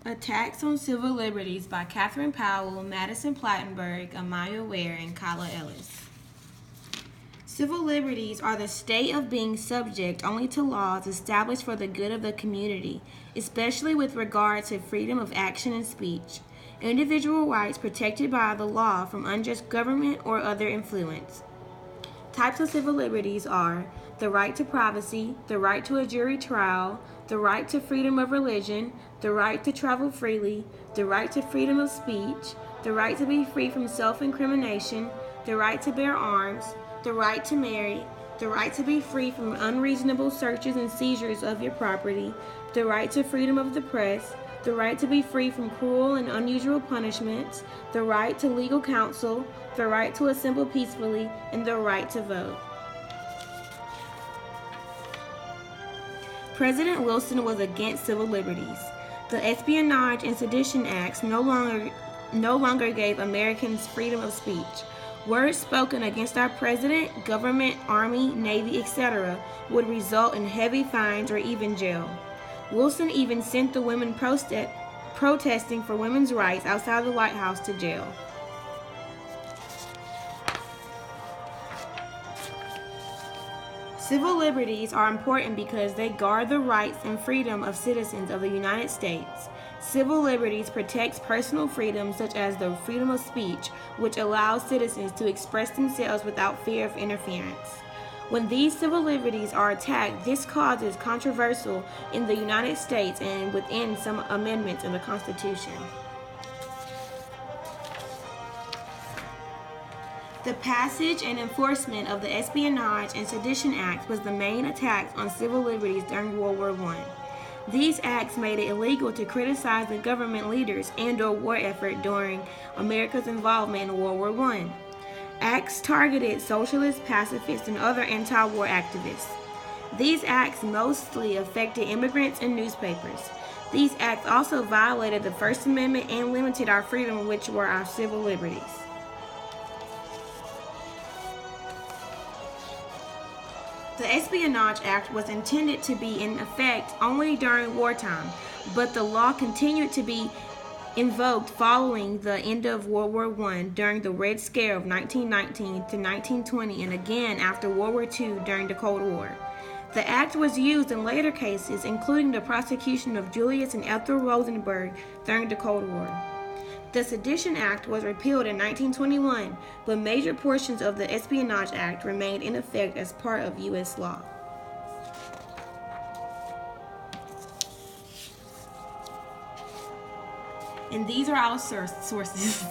Attacks on Civil Liberties by Katherine Powell, Madison Plattenburg, Amaiya, Ware, and Kyla, Ellis. Civil liberties are the state of being subject only to laws established for the good of the community, especially with regard to freedom of action and speech. Individual rights protected by the law from unjust government or other influence. Types of civil liberties are the right to privacy, the right to a jury trial, the right to freedom of religion, the right to travel freely, the right to freedom of speech, the right to be free from self-incrimination, the right to bear arms, the right to marry, the right to be free from unreasonable searches and seizures of your property, the right to freedom of the press, the right to be free from cruel and unusual punishments, the right to legal counsel, the right to assemble peacefully, and the right to vote. President Wilson was against civil liberties. The Espionage and Sedition Acts no longer gave Americans freedom of speech. Words spoken against our president, government, army, navy, etc. would result in heavy fines or even jail. Wilson even sent the women protesting for women's rights outside the White House to jail. Civil liberties are important because they guard the rights and freedom of citizens of the United States. Civil liberties protect personal freedoms such as the freedom of speech, which allows citizens to express themselves without fear of interference. When these civil liberties are attacked, this causes controversy in the United States and within some amendments in the Constitution. The passage and enforcement of the Espionage and Sedition Acts was the main attack on civil liberties during World War I. These acts made it illegal to criticize the government leaders and/or war effort during America's involvement in World War I. Acts targeted socialists, pacifists, and other anti-war activists. These acts mostly affected immigrants and newspapers. These acts also violated the First Amendment and limited our freedom, which were our civil liberties. The Espionage Act was intended to be in effect only during wartime, but the law continued to be invoked following the end of World War I during the Red Scare of 1919 to 1920 and again after World War II during the Cold War. The act was used in later cases, including the prosecution of Julius and Ethel Rosenberg during the Cold War. The Sedition Act was repealed in 1921, but major portions of the Espionage Act remained in effect as part of U.S. law. And these are our sources.